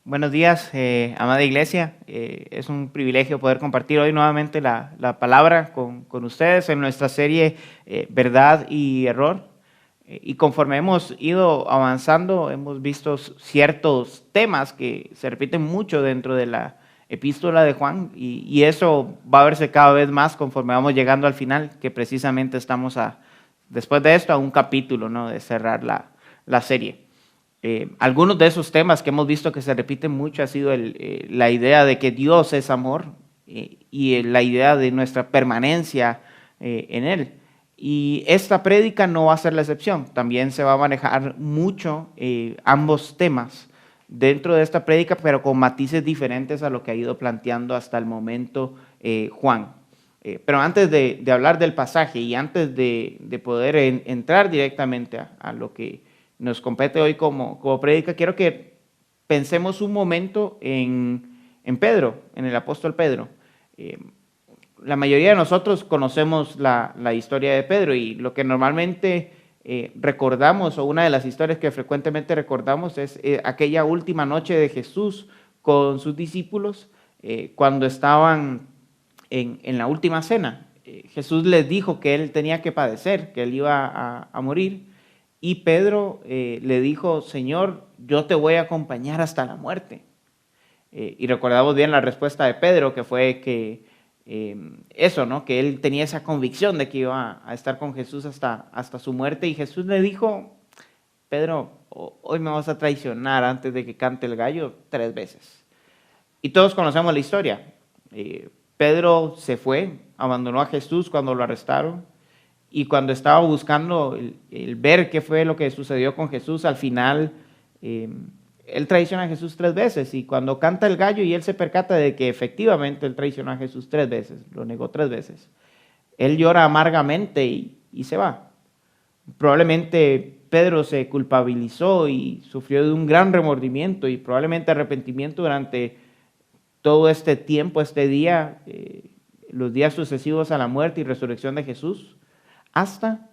Buenos días, amada iglesia. Es un privilegio poder compartir hoy nuevamente la palabra con ustedes en nuestra serie Verdad y Error. Y conforme hemos ido avanzando, hemos visto ciertos temas que se repiten mucho dentro de la epístola de Juan, y eso va a verse cada vez más conforme vamos llegando al final, que precisamente estamos después de esto, a un capítulo, ¿no?, de cerrar la serie. Algunos de esos temas que hemos visto que se repiten mucho ha sido la idea de que Dios es amor, y la idea de nuestra permanencia en Él. Y esta prédica no va a ser la excepción. También se va a manejar mucho ambos temas dentro de esta prédica, pero con matices diferentes a lo que ha ido planteando hasta el momento Juan. Pero antes de hablar del pasaje y antes de poder entrar directamente a lo que nos compete hoy como prédica, quiero que pensemos un momento en Pedro, en el apóstol Pedro. La mayoría de nosotros conocemos la historia de Pedro, y lo que normalmente recordamos, o una de las historias que frecuentemente recordamos, es aquella última noche de Jesús con sus discípulos cuando estaban en la última cena. Jesús les dijo que él tenía que padecer, que él iba a morir. Y Pedro le dijo: Señor, yo te voy a acompañar hasta la muerte. Y recordamos bien la respuesta de Pedro, que fue que eso, ¿no?, que él tenía esa convicción de que iba a estar con Jesús hasta su muerte. Y Jesús le dijo: Pedro, hoy me vas a traicionar antes de que cante el gallo 3 veces. Y todos conocemos la historia. Pedro se fue, abandonó a Jesús cuando lo arrestaron. Y cuando estaba buscando el ver qué fue lo que sucedió con Jesús, al final él traiciona a Jesús 3 veces. Y cuando canta el gallo y él se percata de que efectivamente él traicionó a Jesús 3 veces, lo negó 3 veces, él llora amargamente y se va. Probablemente Pedro se culpabilizó y sufrió de un gran remordimiento y probablemente arrepentimiento durante todo este tiempo, este día, los días sucesivos a la muerte y resurrección de Jesús, hasta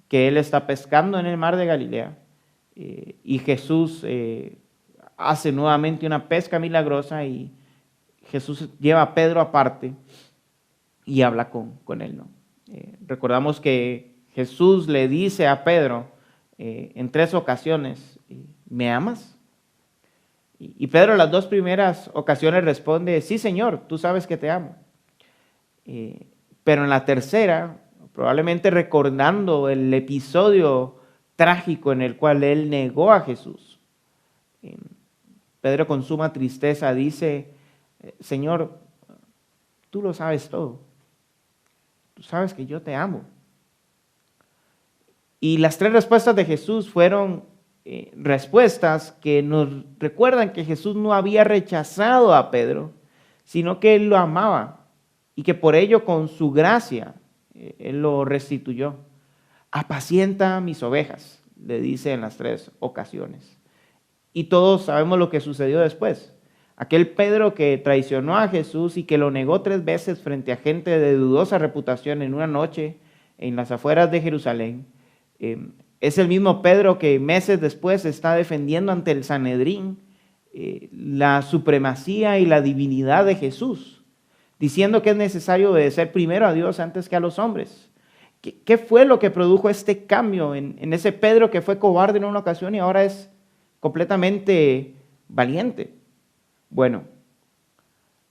que él está pescando en el mar de Galilea y Jesús hace nuevamente una pesca milagrosa, y Jesús lleva a Pedro aparte y habla con él, ¿no? Recordamos que Jesús le dice a Pedro en 3 ocasiones: ¿me amas? Y Pedro, las 2 primeras ocasiones, responde: sí, Señor, tú sabes que te amo. Pero en la tercera, probablemente recordando el episodio trágico en el cual él negó a Jesús, Pedro con suma tristeza dice: Señor, tú lo sabes todo, tú sabes que yo te amo. Y las 3 respuestas de Jesús fueron respuestas que nos recuerdan que Jesús no había rechazado a Pedro, sino que él lo amaba, y que por ello, con su gracia, él lo restituyó. Apacienta mis ovejas, le dice en las 3 ocasiones. Y todos sabemos lo que sucedió después. Aquel Pedro que traicionó a Jesús y que lo negó 3 veces frente a gente de dudosa reputación en una noche en las afueras de Jerusalén, es el mismo Pedro que meses después está defendiendo ante el Sanedrín la supremacía y la divinidad de Jesús, diciendo que es necesario obedecer primero a Dios antes que a los hombres. ¿Qué fue lo que produjo este cambio en ese Pedro que fue cobarde en una ocasión y ahora es completamente valiente? Bueno,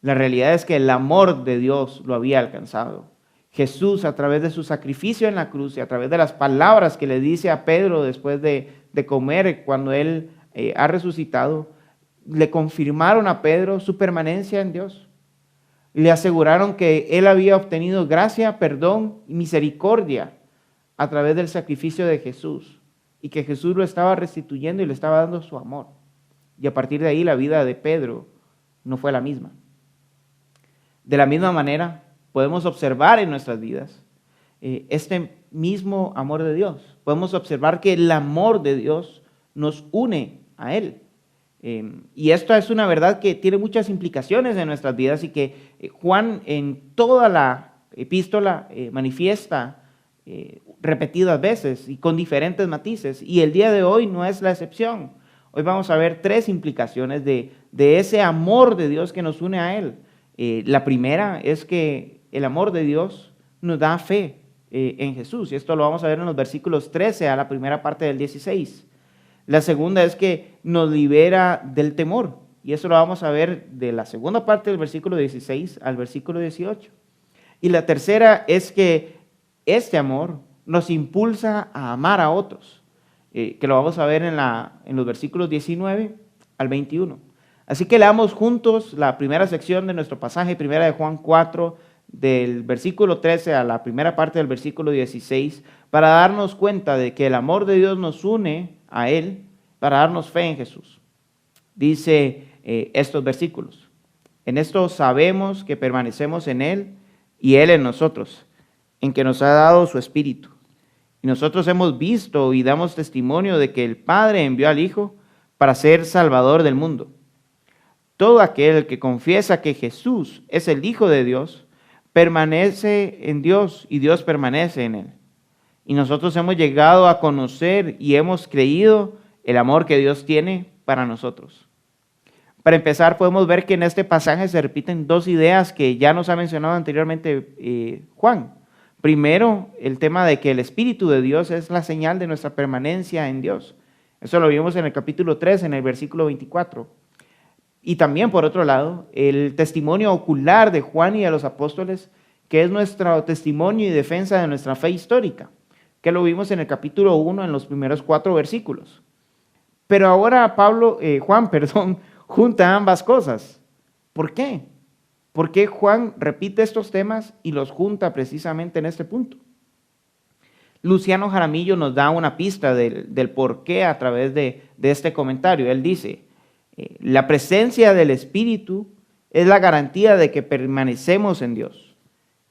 la realidad es que el amor de Dios lo había alcanzado. Jesús, a través de su sacrificio en la cruz y a través de las palabras que le dice a Pedro después de comer, cuando él ha resucitado, le confirmaron a Pedro su permanencia en Dios. Le aseguraron que él había obtenido gracia, perdón y misericordia a través del sacrificio de Jesús, y que Jesús lo estaba restituyendo y le estaba dando su amor. Y a partir de ahí la vida de Pedro no fue la misma. De la misma manera, podemos observar en nuestras vidas este mismo amor de Dios. Podemos observar que el amor de Dios nos une a Él. Y esto es una verdad que tiene muchas implicaciones en nuestras vidas, y que Juan en toda la epístola manifiesta repetidas veces y con diferentes matices. Y el día de hoy no es la excepción. Hoy vamos a ver 3 implicaciones de ese amor de Dios que nos une a Él. La primera es que el amor de Dios nos da fe en Jesús, y esto lo vamos a ver en los versículos 13 a la primera parte del 16. La segunda es que nos libera del temor, y eso lo vamos a ver de la segunda parte del versículo 16 al versículo 18. Y la tercera es que este amor nos impulsa a amar a otros, que lo vamos a ver en los versículos 19 al 21. Así que leamos juntos la primera sección de nuestro pasaje, primera de Juan 4, del versículo 13 a la primera parte del versículo 16, para darnos cuenta de que el amor de Dios nos une a Él, para darnos fe en Jesús. Dice estos versículos: en esto sabemos que permanecemos en Él y Él en nosotros, en que nos ha dado su Espíritu. Y nosotros hemos visto y damos testimonio de que el Padre envió al Hijo para ser Salvador del mundo. Todo aquel que confiesa que Jesús es el Hijo de Dios, permanece en Dios y Dios permanece en él. Y nosotros hemos llegado a conocer y hemos creído el amor que Dios tiene para nosotros. Para empezar, podemos ver que en este pasaje se repiten 2 ideas que ya nos ha mencionado anteriormente Juan. Primero, el tema de que el Espíritu de Dios es la señal de nuestra permanencia en Dios. Eso lo vimos en el capítulo 3, en el versículo 24. Y también, por otro lado, el testimonio ocular de Juan y de los apóstoles, que es nuestro testimonio y defensa de nuestra fe histórica, que lo vimos en el capítulo 1, en los primeros 4 versículos. Pero ahora Juan junta ambas cosas. ¿Por qué? ¿Por qué Juan repite estos temas y los junta precisamente en este punto? Luciano Jaramillo nos da una pista del por qué a través de este comentario. Él dice: la presencia del Espíritu es la garantía de que permanecemos en Dios.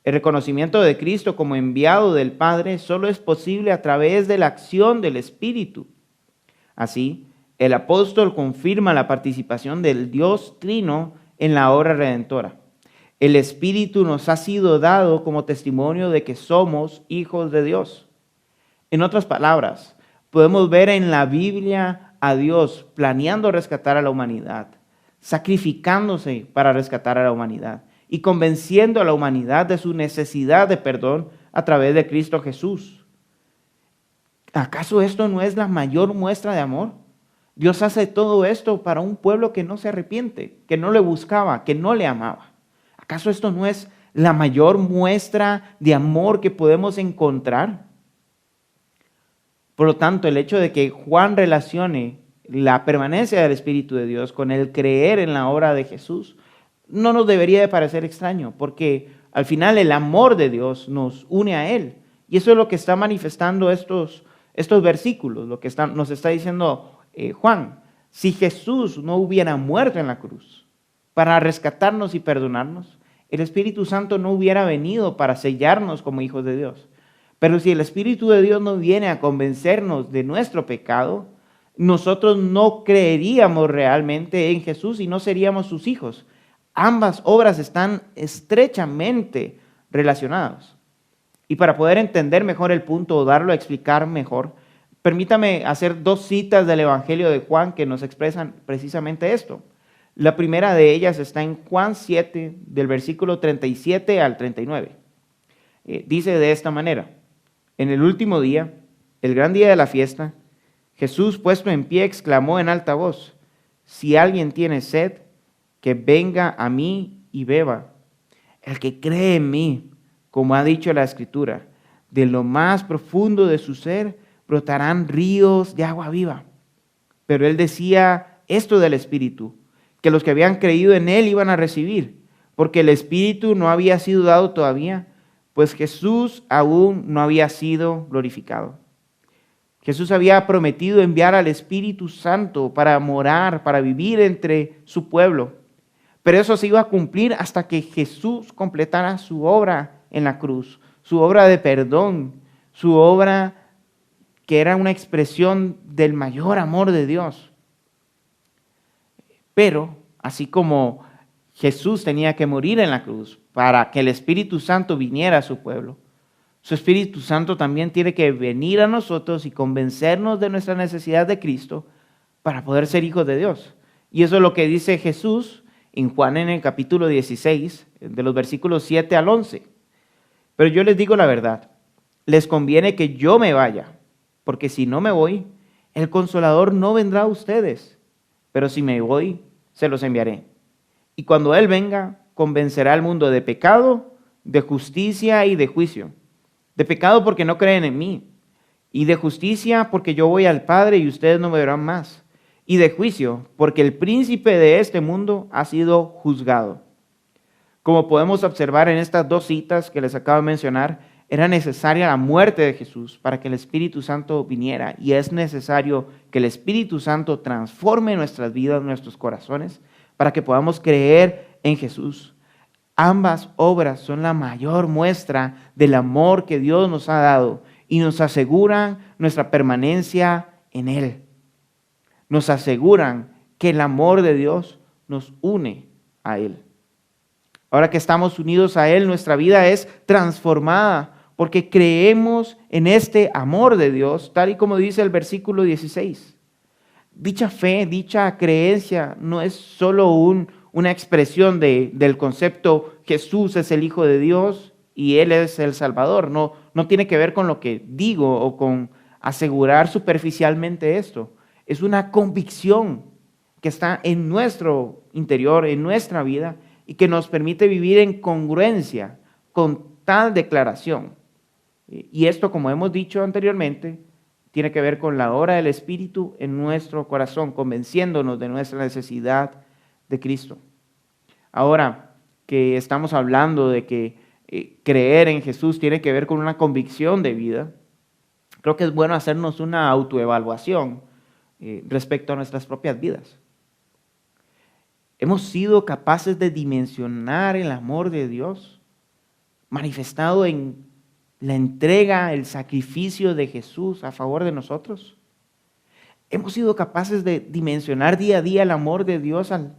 El reconocimiento de Cristo como enviado del Padre solo es posible a través de la acción del Espíritu. Así, el apóstol confirma la participación del Dios Trino en la obra redentora. El Espíritu nos ha sido dado como testimonio de que somos hijos de Dios. En otras palabras, podemos ver en la Biblia a Dios planeando rescatar a la humanidad, sacrificándose para rescatar a la humanidad y convenciendo a la humanidad de su necesidad de perdón a través de Cristo Jesús. ¿Acaso esto no es la mayor muestra de amor? Dios hace todo esto para un pueblo que no se arrepiente, que no le buscaba, que no le amaba. ¿Acaso esto no es la mayor muestra de amor que podemos encontrar? Por lo tanto, el hecho de que Juan relacione la permanencia del Espíritu de Dios con el creer en la obra de Jesús no nos debería de parecer extraño, porque al final el amor de Dios nos une a Él. Y eso es lo que está manifestando estos versículos, lo que nos está diciendo Juan. Si Jesús no hubiera muerto en la cruz para rescatarnos y perdonarnos, el Espíritu Santo no hubiera venido para sellarnos como hijos de Dios. Pero si el Espíritu de Dios no viene a convencernos de nuestro pecado, nosotros no creeríamos realmente en Jesús y no seríamos sus hijos. Ambas obras están estrechamente relacionadas. Y para poder entender mejor el punto o darlo a explicar mejor, permítame hacer 2 citas del Evangelio de Juan que nos expresan precisamente esto. La primera de ellas está en Juan 7, del versículo 37 al 39. Dice de esta manera: en el último día, el gran día de la fiesta, Jesús, puesto en pie, exclamó en alta voz: si alguien tiene sed, que venga a mí y beba. El que cree en mí, como ha dicho la Escritura, de lo más profundo de su ser brotarán ríos de agua viva. Pero él decía esto del Espíritu, que los que habían creído en él iban a recibir, porque el Espíritu no había sido dado todavía, pues Jesús aún no había sido glorificado. Jesús había prometido enviar al Espíritu Santo para morar, para vivir entre su pueblo. Pero eso se iba a cumplir hasta que Jesús completara su obra en la cruz, su obra de perdón, su obra que era una expresión del mayor amor de Dios. Pero, así como Jesús tenía que morir en la cruz para que el Espíritu Santo viniera a su pueblo, su Espíritu Santo también tiene que venir a nosotros y convencernos de nuestra necesidad de Cristo para poder ser hijos de Dios. Y eso es lo que dice Jesús en Juan en el capítulo 16, de los versículos 7 al 11. Pero yo les digo la verdad, les conviene que yo me vaya, porque si no me voy, el Consolador no vendrá a ustedes, pero si me voy, se los enviaré. Y cuando Él venga, convencerá al mundo de pecado, de justicia y de juicio. De pecado porque no creen en mí, y de justicia porque yo voy al Padre y ustedes no me verán más, y de juicio porque el príncipe de este mundo ha sido juzgado. Como podemos observar en estas dos citas que les acabo de mencionar, era necesaria la muerte de Jesús para que el Espíritu Santo viniera, y es necesario que el Espíritu Santo transforme nuestras vidas, nuestros corazones, para que podamos creer en Jesús. Ambas obras son la mayor muestra del amor que Dios nos ha dado y nos aseguran nuestra permanencia en Él. Nos aseguran que el amor de Dios nos une a Él. Ahora que estamos unidos a Él, nuestra vida es transformada porque creemos en este amor de Dios, tal y como dice el versículo 16. Dicha fe, dicha creencia no es solo una expresión del concepto Jesús es el Hijo de Dios y Él es el Salvador. No tiene que ver con lo que digo o con asegurar superficialmente esto. Es una convicción que está en nuestro interior, en nuestra vida, y que nos permite vivir en congruencia con tal declaración. Y esto, como hemos dicho anteriormente, tiene que ver con la obra del Espíritu en nuestro corazón, convenciéndonos de nuestra necesidad de Cristo. Ahora que estamos hablando de que creer en Jesús tiene que ver con una convicción de vida, creo que es bueno hacernos una autoevaluación respecto a nuestras propias vidas. ¿Hemos sido capaces de dimensionar el amor de Dios manifestado en la entrega, el sacrificio de Jesús a favor de nosotros? ¿Hemos sido capaces de dimensionar día a día el amor de Dios al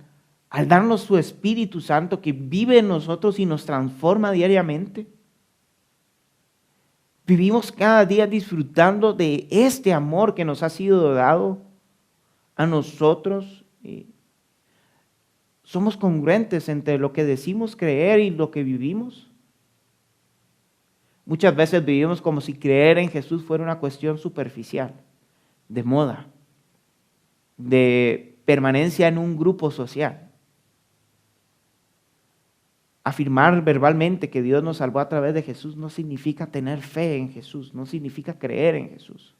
darnos su Espíritu Santo que vive en nosotros y nos transforma diariamente? ¿Vivimos cada día disfrutando de este amor que nos ha sido dado a nosotros? ¿Somos congruentes entre lo que decimos creer y lo que vivimos? Muchas veces vivimos como si creer en Jesús fuera una cuestión superficial, de moda, de permanencia en un grupo social. Afirmar verbalmente que Dios nos salvó a través de Jesús no significa tener fe en Jesús, no significa creer en Jesús.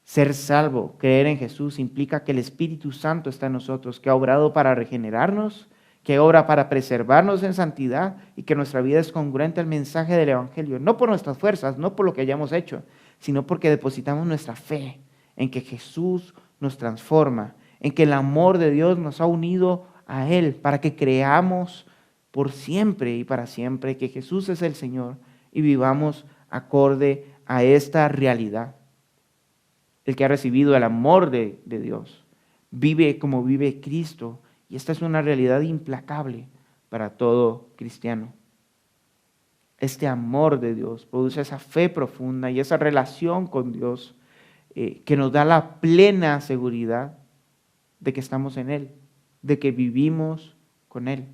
Ser salvo, creer en Jesús, implica que el Espíritu Santo está en nosotros, que ha obrado para regenerarnos, que obra para preservarnos en santidad y que nuestra vida es congruente al mensaje del Evangelio, no por nuestras fuerzas, no por lo que hayamos hecho, sino porque depositamos nuestra fe en que Jesús nos transforma, en que el amor de Dios nos ha unido a Él para que creamos por siempre y para siempre que Jesús es el Señor y vivamos acorde a esta realidad. El que ha recibido el amor de Dios vive como vive Cristo, y esta es una realidad implacable para todo cristiano. Este amor de Dios produce esa fe profunda y esa relación con Dios que nos da la plena seguridad de que estamos en Él, de que vivimos con Él,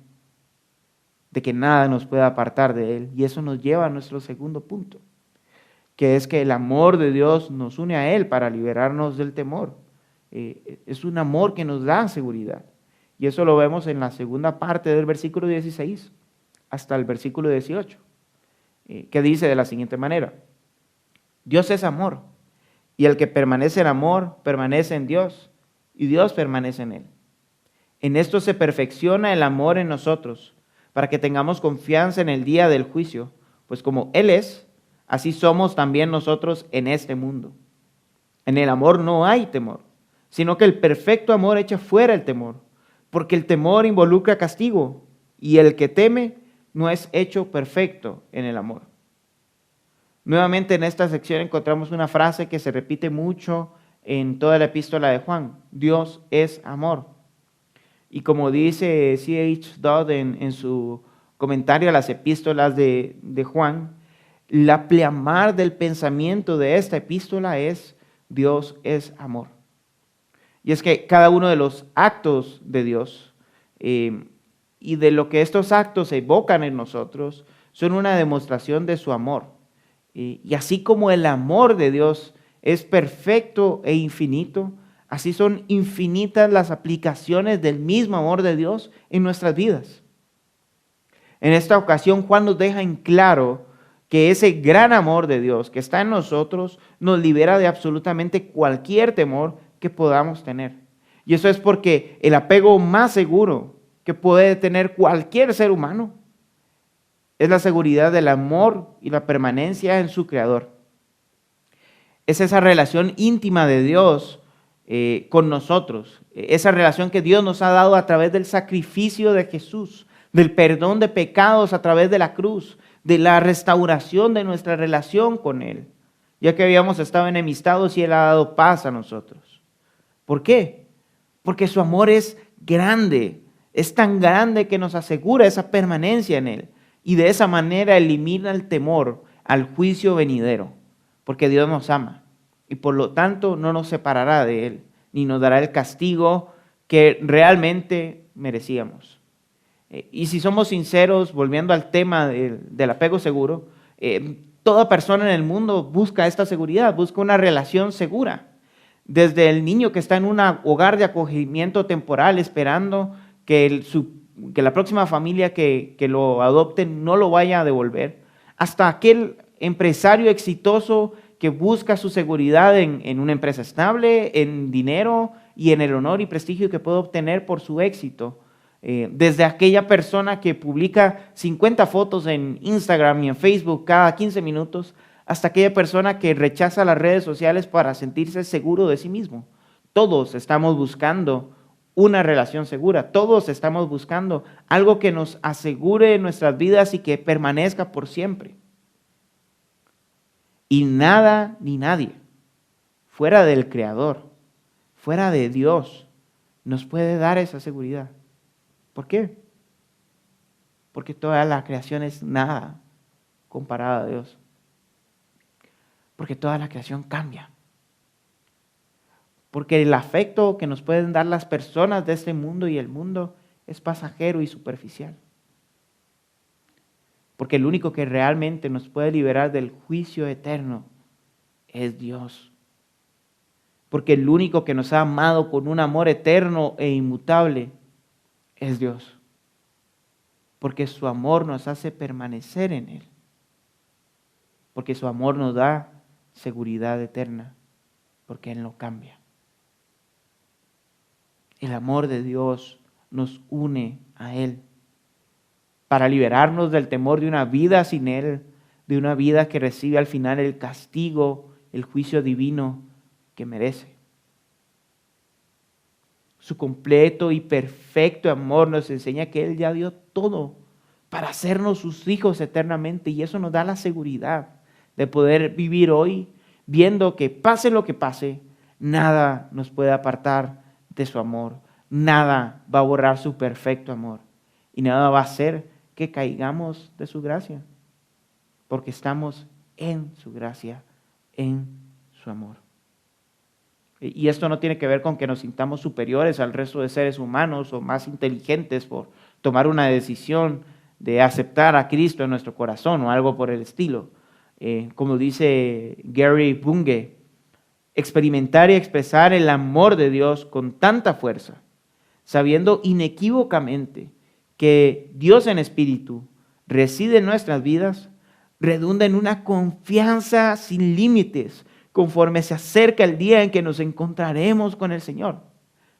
de que nada nos puede apartar de Él. Y eso nos lleva a nuestro segundo punto, que es que el amor de Dios nos une a Él para liberarnos del temor. Es un amor que nos da seguridad. Y eso lo vemos en la segunda parte del versículo 16 hasta el versículo 18, que dice de la siguiente manera: Dios es amor, y el que permanece en amor permanece en Dios, y Dios permanece en él. En esto se perfecciona el amor en nosotros, para que tengamos confianza en el día del juicio, pues como Él es, así somos también nosotros en este mundo. En el amor no hay temor, sino que el perfecto amor echa fuera el temor, porque el temor involucra castigo, y el que teme no es hecho perfecto en el amor. Nuevamente en esta sección encontramos una frase que se repite mucho en toda la epístola de Juan: Dios es amor. Y como dice C.H. Dodd en su comentario a las epístolas de Juan, la pleamar del pensamiento de esta epístola es: Dios es amor. Y es que cada uno de los actos de Dios y de lo que estos actos evocan en nosotros son una demostración de su amor. Y así como el amor de Dios es perfecto e infinito, así son infinitas las aplicaciones del mismo amor de Dios en nuestras vidas. En esta ocasión, Juan nos deja en claro que ese gran amor de Dios que está en nosotros nos libera de absolutamente cualquier temor que podamos tener. Y eso es porque el apego más seguro que puede tener cualquier ser humano es la seguridad del amor y la permanencia en su Creador. Es esa relación íntima de Dios con nosotros, esa relación que Dios nos ha dado a través del sacrificio de Jesús, del perdón de pecados a través de la cruz, de la restauración de nuestra relación con Él, ya que habíamos estado enemistados y Él ha dado paz a nosotros. ¿Por qué? Porque su amor es grande, es tan grande que nos asegura esa permanencia en Él y de esa manera elimina el temor al juicio venidero, porque Dios nos ama y por lo tanto no nos separará de Él, ni nos dará el castigo que realmente merecíamos. Y si somos sinceros, volviendo al tema del apego seguro, toda persona en el mundo busca esta seguridad, busca una relación segura. Desde el niño que está en un hogar de acogimiento temporal esperando que la próxima familia que lo adopte no lo vaya a devolver, hasta aquel empresario exitoso que busca su seguridad en una empresa estable, en dinero y en el honor y prestigio que puede obtener por su éxito. Desde aquella persona que publica 50 fotos en Instagram y en Facebook cada 15 minutos, hasta aquella persona que rechaza las redes sociales para sentirse seguro de sí mismo. Todos estamos buscando una relación segura, todos estamos buscando algo que nos asegure nuestras vidas y que permanezca por siempre. Y nada ni nadie fuera del Creador, fuera de Dios, nos puede dar esa seguridad. ¿Por qué? Porque toda la creación es nada comparada a Dios. Porque toda la creación cambia. Porque el afecto que nos pueden dar las personas de este mundo y el mundo es pasajero y superficial. Porque el único que realmente nos puede liberar del juicio eterno es Dios. Porque el único que nos ha amado con un amor eterno e inmutable es Dios. Porque su amor nos hace permanecer en Él. Porque su amor nos da seguridad eterna. Porque Él no cambia. El amor de Dios nos une a Él para liberarnos del temor de una vida sin Él, de una vida que recibe al final el castigo, el juicio divino que merece. Su completo y perfecto amor nos enseña que Él ya dio todo para hacernos sus hijos eternamente y eso nos da la seguridad de poder vivir hoy viendo que pase lo que pase, nada nos puede apartar de su amor, nada va a borrar su perfecto amor y nada va a hacer que caigamos de su gracia, porque estamos en su gracia, en su amor. Y esto no tiene que ver con que nos sintamos superiores al resto de seres humanos o más inteligentes por tomar una decisión de aceptar a Cristo en nuestro corazón o algo por el estilo. Como dice Gary Bunge, experimentar y expresar el amor de Dios con tanta fuerza, sabiendo inequívocamente que Dios en espíritu reside en nuestras vidas, redunda en una confianza sin límites conforme se acerca el día en que nos encontraremos con el Señor.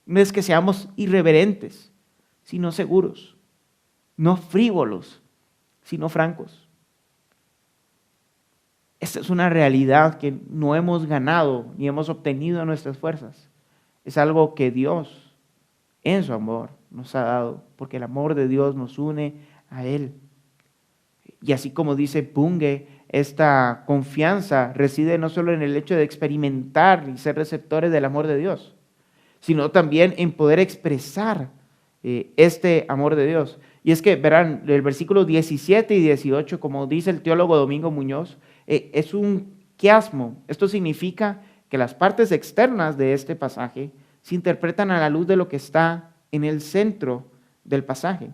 No es que seamos irreverentes, sino seguros, no frívolos, sino francos. Esta es una realidad que no hemos ganado ni hemos obtenido en nuestras fuerzas. Es algo que Dios, en su amor, nos ha dado, porque el amor de Dios nos une a Él. Y así como dice Bunge, esta confianza reside no solo en el hecho de experimentar y ser receptores del amor de Dios, sino también en poder expresar este amor de Dios. Y es que, verán, el versículo 17 y 18, como dice el teólogo Domingo Muñoz, es un quiasmo. Esto significa que las partes externas de este pasaje se interpretan a la luz de lo que está en el centro del pasaje.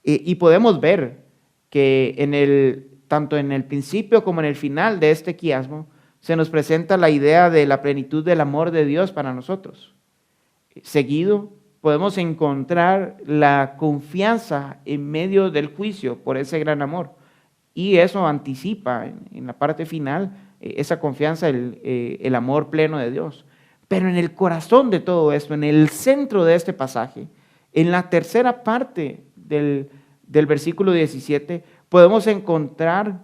Y podemos ver que tanto en el principio como en el final de este quiasmo se nos presenta la idea de la plenitud del amor de Dios para nosotros. Seguido, podemos encontrar la confianza en medio del juicio por ese gran amor. Y eso anticipa en la parte final esa confianza, el amor pleno de Dios. Pero en el corazón de todo esto, en el centro de este pasaje, en la tercera parte del versículo 17, podemos encontrar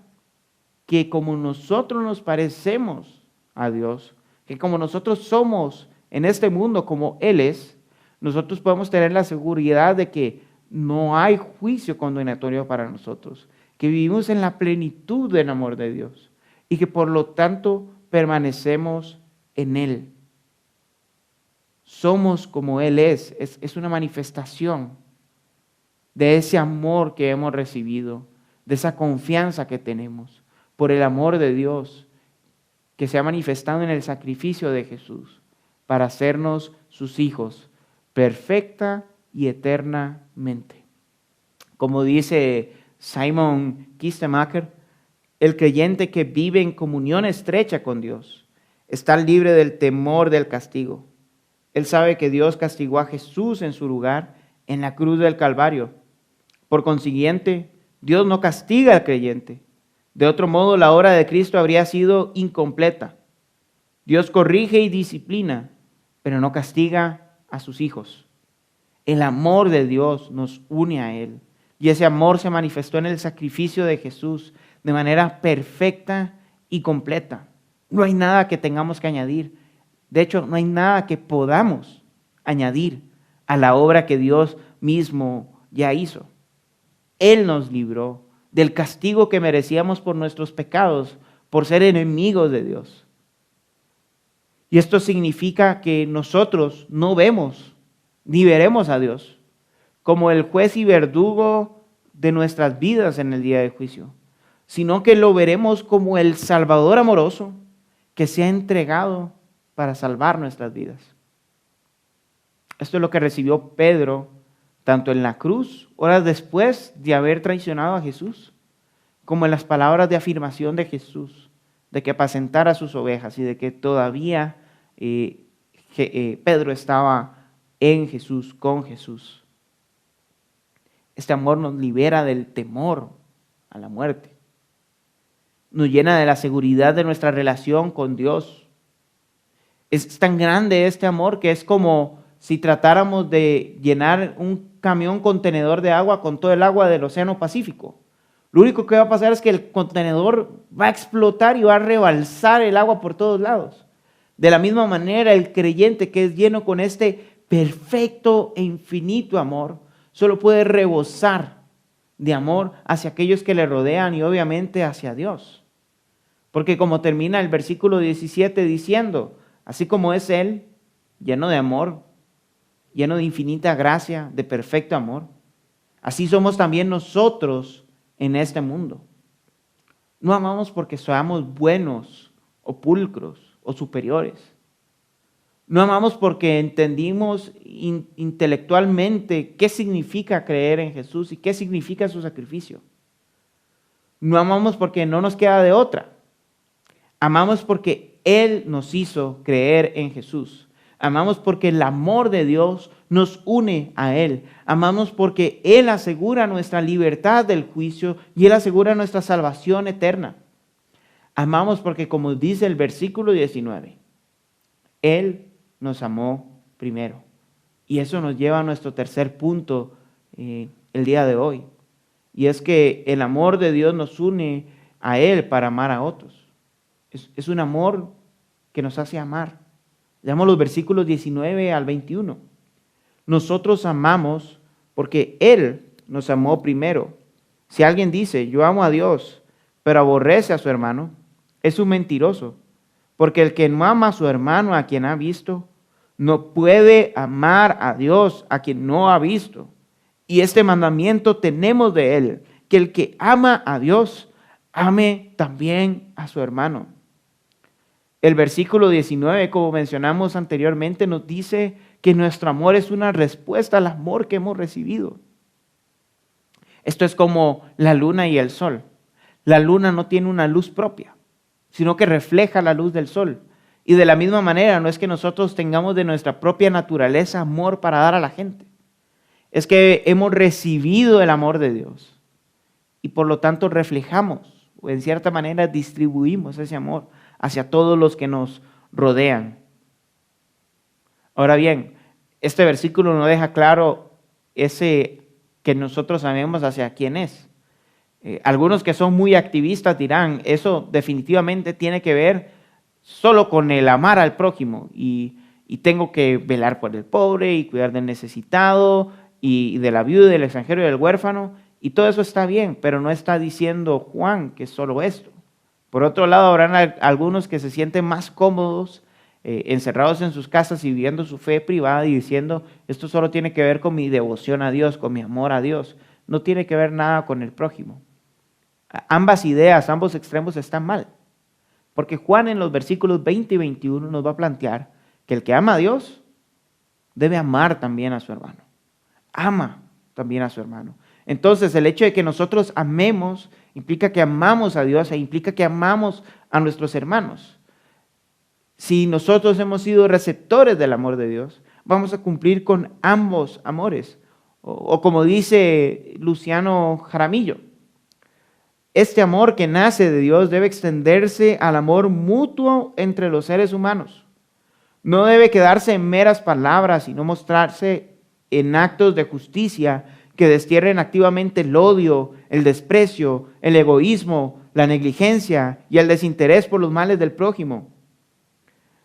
que como nosotros nos parecemos a Dios, que como nosotros somos en este mundo como Él es, nosotros podemos tener la seguridad de que no hay juicio condenatorio para nosotros, que vivimos en la plenitud del amor de Dios y que por lo tanto permanecemos en Él. Somos como Él es una manifestación de ese amor que hemos recibido, de esa confianza que tenemos por el amor de Dios que se ha manifestado en el sacrificio de Jesús para hacernos sus hijos perfecta y eternamente. Como dice Simon Kistemaker, el creyente que vive en comunión estrecha con Dios está libre del temor del castigo. Él sabe que Dios castigó a Jesús en su lugar en la cruz del Calvario. Por consiguiente, Dios no castiga al creyente. De otro modo, la obra de Cristo habría sido incompleta. Dios corrige y disciplina, pero no castiga a sus hijos. El amor de Dios nos une a Él. Y ese amor se manifestó en el sacrificio de Jesús de manera perfecta y completa. No hay nada que tengamos que añadir. De hecho, no hay nada que podamos añadir a la obra que Dios mismo ya hizo. Él nos libró del castigo que merecíamos por nuestros pecados, por ser enemigos de Dios. Y esto significa que nosotros no vemos ni veremos a Dios como el juez y verdugo de nuestras vidas en el día del juicio, sino que lo veremos como el Salvador amoroso que se ha entregado para salvar nuestras vidas. Esto es lo que recibió Pedro tanto en la cruz, horas después de haber traicionado a Jesús, como en las palabras de afirmación de Jesús, de que apacentara sus ovejas y de que todavía Pedro estaba en Jesús, con Jesús. Este amor nos libera del temor a la muerte. Nos llena de la seguridad de nuestra relación con Dios. Es tan grande este amor que es como si tratáramos de llenar un camión contenedor de agua con todo el agua del Océano Pacífico. Lo único que va a pasar es que el contenedor va a explotar y va a rebalsar el agua por todos lados. De la misma manera, el creyente que es lleno con este perfecto e infinito amor, solo puede rebosar de amor hacia aquellos que le rodean y obviamente hacia Dios. Porque como termina el versículo 17 diciendo, así como es Él, lleno de amor, lleno de infinita gracia, de perfecto amor, así somos también nosotros en este mundo. No amamos porque seamos buenos o pulcros o superiores. No amamos porque entendimos intelectualmente qué significa creer en Jesús y qué significa su sacrificio. No amamos porque no nos queda de otra. Amamos porque Él nos hizo creer en Jesús. Amamos porque el amor de Dios nos une a Él. Amamos porque Él asegura nuestra libertad del juicio y Él asegura nuestra salvación eterna. Amamos porque, como dice el versículo 19, Él nos amó primero. Y eso nos lleva a nuestro tercer punto el día de hoy. Y es que el amor de Dios nos une a Él para amar a otros. Es un amor que nos hace amar. Leamos los versículos 19 al 21. Nosotros amamos porque Él nos amó primero. Si alguien dice, yo amo a Dios, pero aborrece a su hermano, es un mentiroso. Porque el que no ama a su hermano a quien ha visto, no puede amar a Dios a quien no ha visto. Y este mandamiento tenemos de Él, que el que ama a Dios, ame también a su hermano. El versículo 19, como mencionamos anteriormente, nos dice que nuestro amor es una respuesta al amor que hemos recibido. Esto es como la luna y el sol. La luna no tiene una luz propia, sino que refleja la luz del sol. Y de la misma manera, no es que nosotros tengamos de nuestra propia naturaleza amor para dar a la gente. Es que hemos recibido el amor de Dios y por lo tanto reflejamos o en cierta manera distribuimos ese amor hacia todos los que nos rodean. Ahora bien, este versículo no deja claro ese que nosotros sabemos hacia quién es. Algunos que son muy activistas dirán, eso definitivamente tiene que ver solo con el amar al prójimo y tengo que velar por el pobre y cuidar del necesitado y de la viuda, del extranjero y del huérfano, y todo eso está bien, pero no está diciendo Juan que es solo esto. Por otro lado, habrán algunos que se sienten más cómodos encerrados en sus casas y viviendo su fe privada y diciendo, esto solo tiene que ver con mi devoción a Dios, con mi amor a Dios, no tiene que ver nada con el prójimo. Ambas ideas, ambos extremos están mal, porque Juan en los versículos 20 y 21 nos va a plantear que el que ama a Dios debe amar también a su hermano. Ama también a su hermano. Entonces, el hecho de que nosotros amemos implica que amamos a Dios e implica que amamos a nuestros hermanos. Si nosotros hemos sido receptores del amor de Dios, vamos a cumplir con ambos amores. O como dice Luciano Jaramillo, este amor que nace de Dios debe extenderse al amor mutuo entre los seres humanos. No debe quedarse en meras palabras, sino mostrarse en actos de justicia que destierren activamente el odio, el desprecio, el egoísmo, la negligencia y el desinterés por los males del prójimo.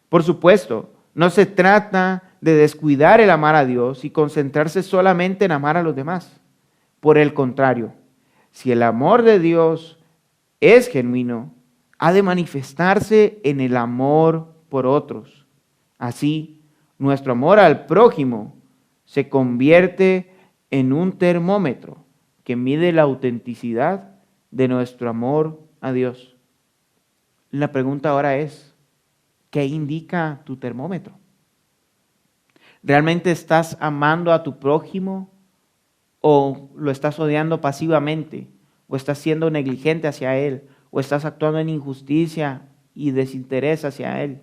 Por supuesto, no se trata de descuidar el amar a Dios y concentrarse solamente en amar a los demás. Por el contrario, si el amor de Dios es genuino, ha de manifestarse en el amor por otros. Así, nuestro amor al prójimo se convierte en un termómetro que mide la autenticidad de nuestro amor a Dios. La pregunta ahora es, ¿qué indica tu termómetro? ¿Realmente estás amando a tu prójimo o lo estás odiando pasivamente? ¿O estás siendo negligente hacia él? ¿O estás actuando en injusticia y desinterés hacia él?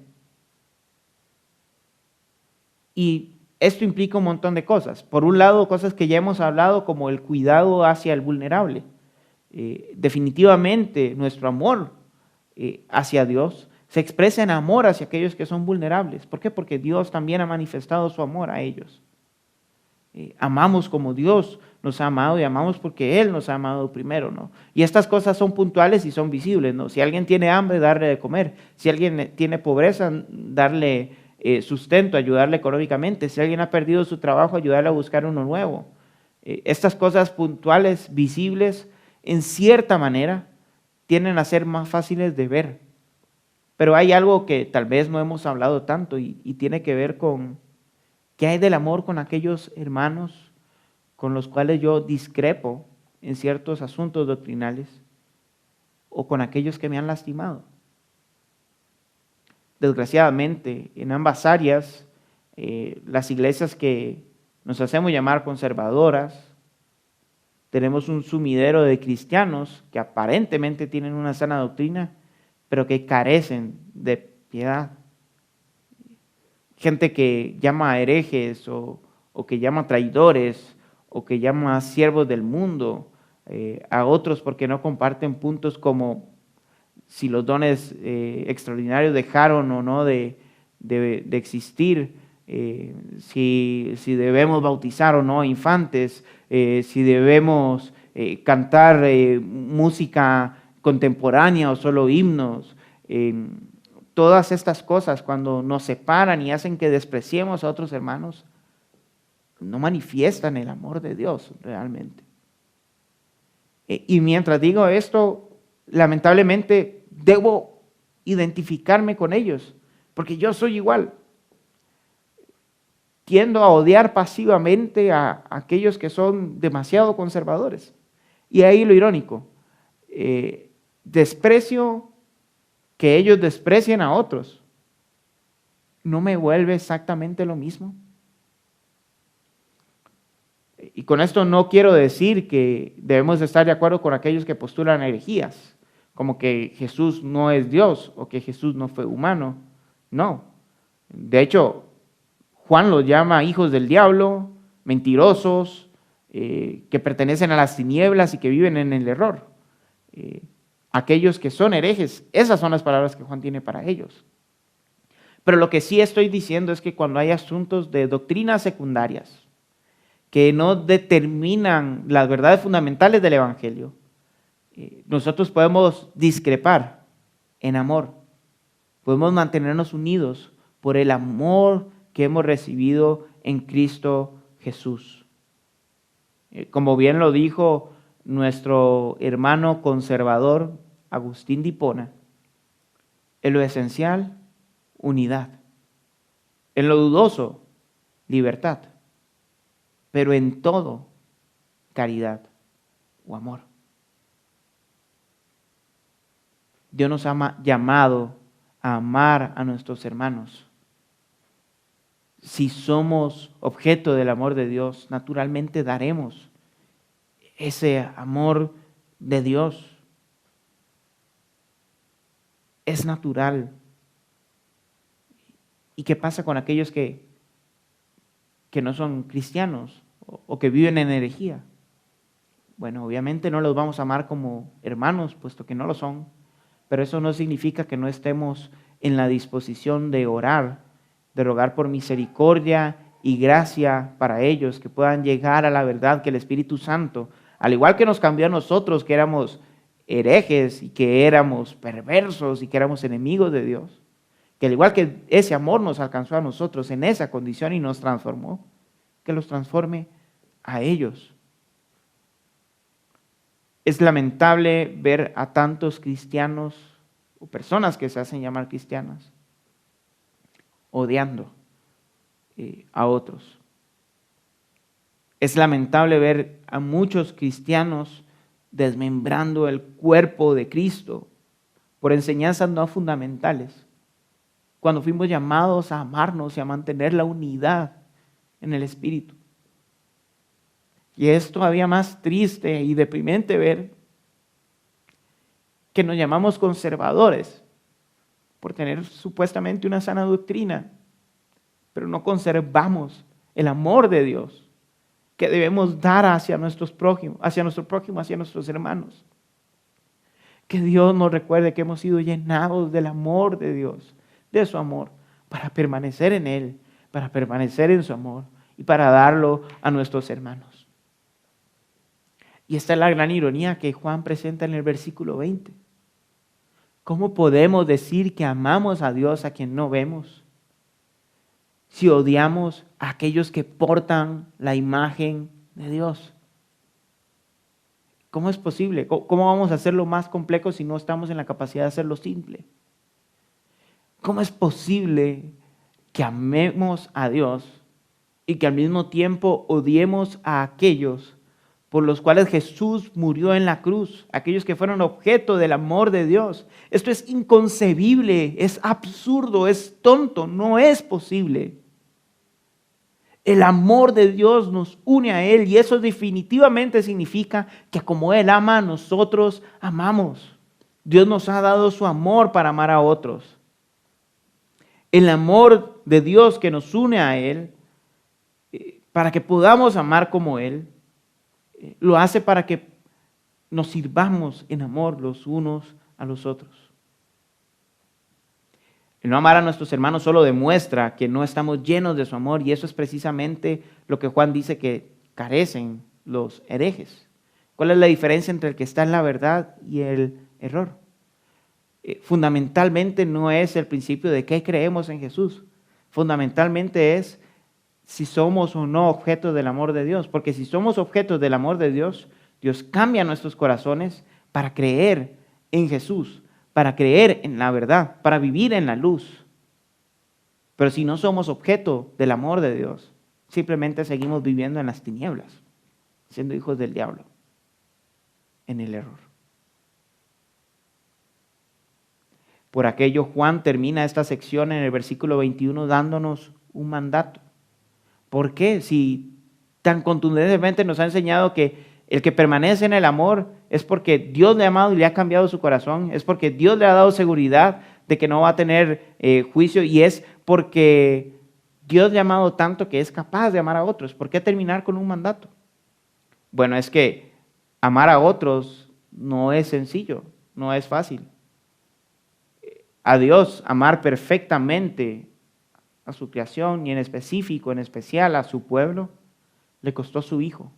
Y esto implica un montón de cosas. Por un lado, cosas que ya hemos hablado, como el cuidado hacia el vulnerable. Definitivamente, nuestro amor hacia Dios se expresa en amor hacia aquellos que son vulnerables. ¿Por qué? Porque Dios también ha manifestado su amor a ellos. Amamos como Dios nos ha amado y amamos porque Él nos ha amado primero, ¿no? Y estas cosas son puntuales y son visibles, ¿no? Si alguien tiene hambre, darle de comer. Si alguien tiene pobreza, darle sustento, ayudarle económicamente. Si alguien ha perdido su trabajo, ayudarle a buscar uno nuevo. Estas cosas puntuales, visibles, en cierta manera, tienden a ser más fáciles de ver. Pero hay algo que tal vez no hemos hablado tanto y tiene que ver con qué hay del amor con aquellos hermanos con los cuales yo discrepo en ciertos asuntos doctrinales o con aquellos que me han lastimado. Desgraciadamente, en ambas áreas, las iglesias que nos hacemos llamar conservadoras, tenemos un sumidero de cristianos que aparentemente tienen una sana doctrina, pero que carecen de piedad. Gente que llama a herejes o que llama traidores o que llama a siervos del mundo a otros porque no comparten puntos como si los dones extraordinarios dejaron o no de existir, si debemos bautizar o no infantes, si debemos cantar música contemporánea o solo himnos. Todas estas cosas, cuando nos separan y hacen que despreciemos a otros hermanos, no manifiestan el amor de Dios realmente. Y mientras digo esto, lamentablemente debo identificarme con ellos, porque yo soy igual. Tiendo a odiar pasivamente a aquellos que son demasiado conservadores. Y ahí lo irónico, desprecio que ellos desprecien a otros, ¿no me vuelve exactamente lo mismo? Y con esto no quiero decir que debemos estar de acuerdo con aquellos que postulan herejías, como que Jesús no es Dios o que Jesús no fue humano. No. De hecho, Juan los llama hijos del diablo, mentirosos, que pertenecen a las tinieblas y que viven en el error. Aquellos que son herejes, esas son las palabras que Juan tiene para ellos. Pero lo que sí estoy diciendo es que cuando hay asuntos de doctrinas secundarias que no determinan las verdades fundamentales del Evangelio, nosotros podemos discrepar en amor, podemos mantenernos unidos por el amor que hemos recibido en Cristo Jesús. Como bien lo dijo nuestro hermano conservador Agustín de Hipona, en lo esencial, unidad. En lo dudoso, libertad. Pero en todo, caridad o amor. Dios nos ha llamado a amar a nuestros hermanos. Si somos objeto del amor de Dios, naturalmente daremos ese amor de Dios. Es natural. ¿Y qué pasa con aquellos que no son cristianos o que viven en herejía? Bueno, obviamente no los vamos a amar como hermanos, puesto que no lo son, pero eso no significa que no estemos en la disposición de orar, de rogar por misericordia y gracia para ellos, que puedan llegar a la verdad que el Espíritu Santo, al igual que nos cambió a nosotros, que éramos herejes y que éramos perversos y que éramos enemigos de Dios, que al igual que ese amor nos alcanzó a nosotros en esa condición y nos transformó, que los transforme a ellos. Es lamentable ver a tantos cristianos o personas que se hacen llamar cristianas odiando a otros. Es lamentable ver a muchos cristianos desmembrando el cuerpo de Cristo por enseñanzas no fundamentales, cuando fuimos llamados a amarnos y a mantener la unidad en el Espíritu. Y es todavía más triste y deprimente ver que nos llamamos conservadores por tener supuestamente una sana doctrina, pero no conservamos el amor de Dios que debemos dar hacia nuestro prójimo, hacia nuestros hermanos. Que Dios nos recuerde que hemos sido llenados del amor de Dios, de su amor, para permanecer en Él, para permanecer en su amor y para darlo a nuestros hermanos. Y esta es la gran ironía que Juan presenta en el versículo 20. ¿Cómo podemos decir que amamos a Dios a quien no vemos, si odiamos a aquellos que portan la imagen de Dios? ¿Cómo es posible? ¿Cómo vamos a hacerlo más complejo si no estamos en la capacidad de hacerlo simple? ¿Cómo es posible que amemos a Dios y que al mismo tiempo odiemos a aquellos por los cuales Jesús murió en la cruz, aquellos que fueron objeto del amor de Dios? Esto es inconcebible, es absurdo, es tonto, no es posible. El amor de Dios nos une a Él y eso definitivamente significa que como Él ama, nosotros amamos. Dios nos ha dado su amor para amar a otros. El amor de Dios que nos une a Él, para que podamos amar como Él, lo hace para que nos sirvamos en amor los unos a los otros. El no amar a nuestros hermanos solo demuestra que no estamos llenos de su amor, y eso es precisamente lo que Juan dice que carecen los herejes. ¿Cuál es la diferencia entre el que está en la verdad y el error? Fundamentalmente no es el principio de qué creemos en Jesús. Fundamentalmente es si somos o no objetos del amor de Dios. Porque si somos objetos del amor de Dios, Dios cambia nuestros corazones para creer en Jesús, para creer en la verdad, para vivir en la luz. Pero si no somos objeto del amor de Dios, simplemente seguimos viviendo en las tinieblas, siendo hijos del diablo, en el error. Por aquello, Juan termina esta sección en el versículo 21 dándonos un mandato. ¿Por qué? Si tan contundentemente nos ha enseñado que el que permanece en el amor es porque Dios le ha amado y le ha cambiado su corazón, es porque Dios le ha dado seguridad de que no va a tener juicio, y es porque Dios le ha amado tanto que es capaz de amar a otros. ¿Por qué terminar con un mandato? Bueno, es que amar a otros no es sencillo, no es fácil. A Dios amar perfectamente a su creación y en específico, en especial a su pueblo, le costó su Hijo.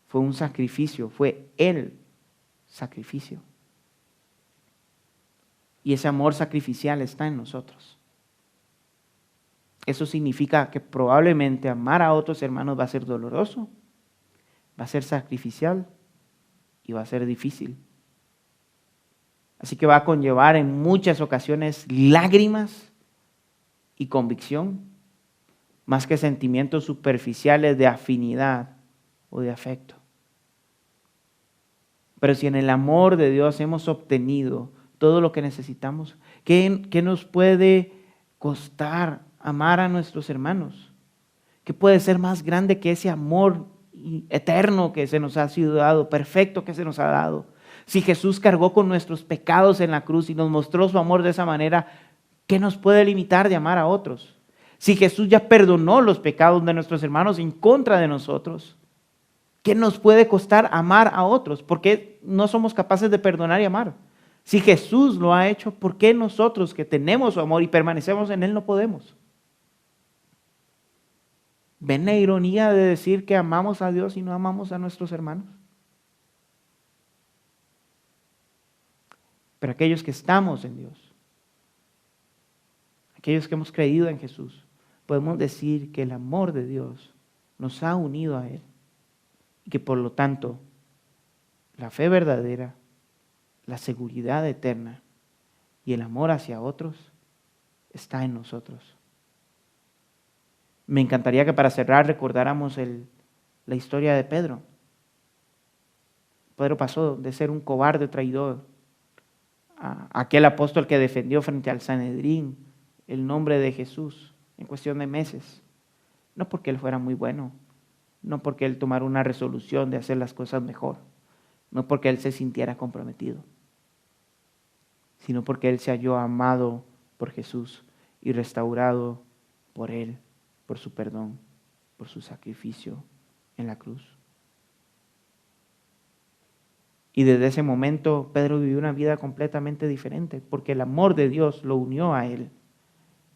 Fue un sacrificio, fue el sacrificio. Y ese amor sacrificial está en nosotros. Eso significa que probablemente amar a otros hermanos va a ser doloroso, va a ser sacrificial y va a ser difícil. Así que va a conllevar en muchas ocasiones lágrimas y convicción, más que sentimientos superficiales de afinidad o de afecto. Pero si en el amor de Dios hemos obtenido todo lo que necesitamos, ¿qué nos puede costar amar a nuestros hermanos? ¿Qué puede ser más grande que ese amor eterno que se nos ha sido dado, perfecto que se nos ha dado? Si Jesús cargó con nuestros pecados en la cruz y nos mostró su amor de esa manera, ¿qué nos puede limitar de amar a otros? Si Jesús ya perdonó los pecados de nuestros hermanos en contra de nosotros, ¿qué nos puede costar amar a otros? ¿Por qué no somos capaces de perdonar y amar? Si Jesús lo ha hecho, ¿por qué nosotros que tenemos su amor y permanecemos en Él no podemos? ¿Ven la ironía de decir que amamos a Dios y no amamos a nuestros hermanos? Pero aquellos que estamos en Dios, aquellos que hemos creído en Jesús, podemos decir que el amor de Dios nos ha unido a Él y que por lo tanto la fe verdadera, la seguridad eterna y el amor hacia otros está en nosotros. Me encantaría que para cerrar recordáramos la historia de Pedro. Pedro pasó de ser un cobarde traidor a aquel apóstol que defendió frente al Sanedrín el nombre de Jesús en cuestión de meses. No porque él fuera muy bueno, no porque él tomara una resolución de hacer las cosas mejor, no porque él se sintiera comprometido, sino porque él se halló amado por Jesús y restaurado por Él, por su perdón, por su sacrificio en la cruz. Y desde ese momento Pedro vivió una vida completamente diferente, porque el amor de Dios lo unió a él.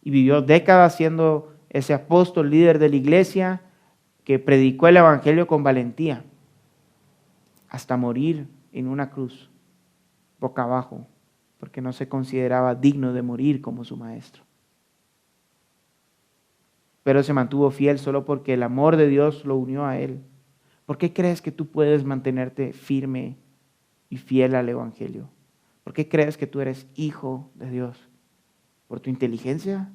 Y vivió décadas siendo ese apóstol líder de la iglesia que predicó el evangelio con valentía, hasta morir en una cruz, boca abajo, porque no se consideraba digno de morir como su maestro. Pero se mantuvo fiel solo porque el amor de Dios lo unió a él. ¿Por qué crees que tú puedes mantenerte firme y fiel al evangelio? ¿Por qué crees que tú eres hijo de Dios? ¿Por tu inteligencia?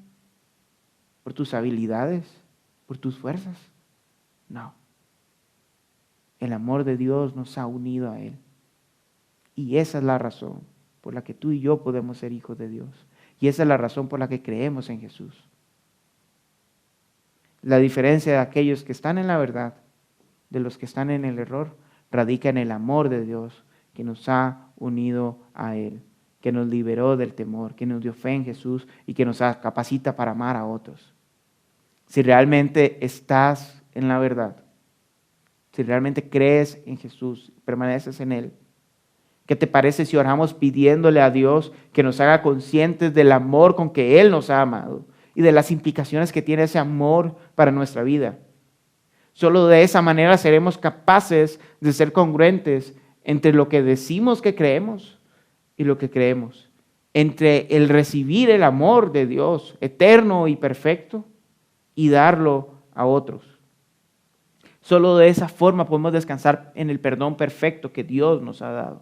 ¿Por tus habilidades? ¿Por tus fuerzas? No. El amor de Dios nos ha unido a Él. Y esa es la razón por la que tú y yo podemos ser hijos de Dios. Y esa es la razón por la que creemos en Jesús. La diferencia de aquellos que están en la verdad, de los que están en el error, radica en el amor de Dios que nos ha unido a Él, que nos liberó del temor, que nos dio fe en Jesús y que nos capacita para amar a otros. Si realmente estás en la verdad, si realmente crees en Jesús, permaneces en Él, ¿qué te parece si oramos pidiéndole a Dios que nos haga conscientes del amor con que Él nos ha amado y de las implicaciones que tiene ese amor para nuestra vida? Solo de esa manera seremos capaces de ser congruentes entre lo que decimos que creemos y lo que creemos, entre el recibir el amor de Dios eterno y perfecto y darlo a otros. Solo de esa forma podemos descansar en el perdón perfecto que Dios nos ha dado.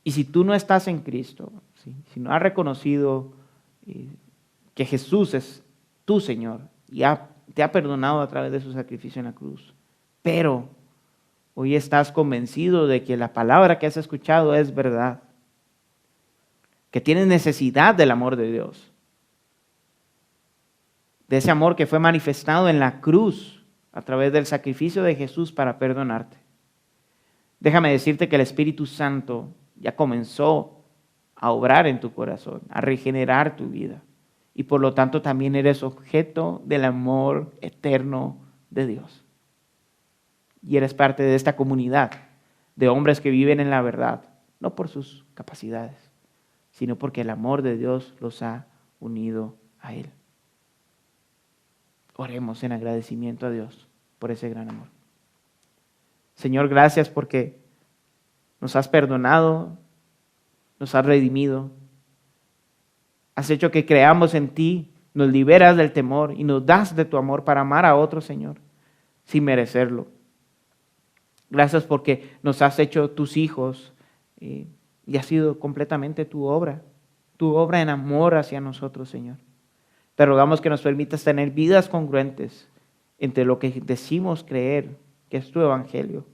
Y si tú no estás en Cristo, si no has reconocido que Jesús es tu Señor y te ha perdonado a través de su sacrificio en la cruz, pero hoy estás convencido de que la palabra que has escuchado es verdad, que tienes necesidad del amor de Dios, de ese amor que fue manifestado en la cruz a través del sacrificio de Jesús para perdonarte. Déjame decirte que el Espíritu Santo ya comenzó a obrar en tu corazón, a regenerar tu vida. Y por lo tanto también eres objeto del amor eterno de Dios. Y eres parte de esta comunidad de hombres que viven en la verdad, no por sus capacidades, sino porque el amor de Dios los ha unido a Él. Oremos en agradecimiento a Dios por ese gran amor. Señor, gracias porque nos has perdonado, nos has redimido, has hecho que creamos en ti, nos liberas del temor y nos das de tu amor para amar a otro, Señor, sin merecerlo. Gracias porque nos has hecho tus hijos y ha sido completamente tu obra en amor hacia nosotros, Señor. Te rogamos que nos permitas tener vidas congruentes entre lo que decimos creer, que es tu evangelio,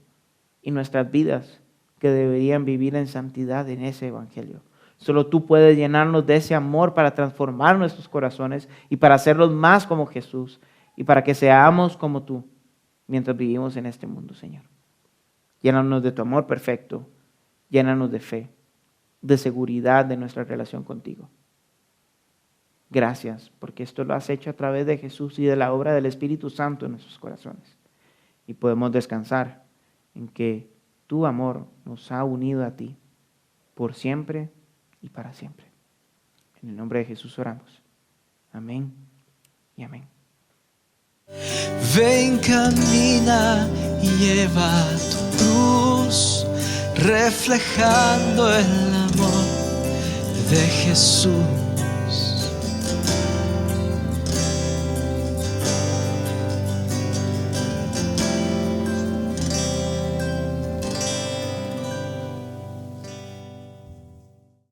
y nuestras vidas que deberían vivir en santidad en ese evangelio. Solo tú puedes llenarnos de ese amor para transformar nuestros corazones y para hacerlos más como Jesús y para que seamos como tú mientras vivimos en este mundo, Señor. Llénanos de tu amor perfecto, llénanos de fe, de seguridad de nuestra relación contigo. Gracias, porque esto lo has hecho a través de Jesús y de la obra del Espíritu Santo en nuestros corazones. Y podemos descansar en que tu amor nos ha unido a ti por siempre y para siempre. En el nombre de Jesús oramos. Amén y amén. Ven, camina y lleva tu cruz, reflejando el amor de Jesús.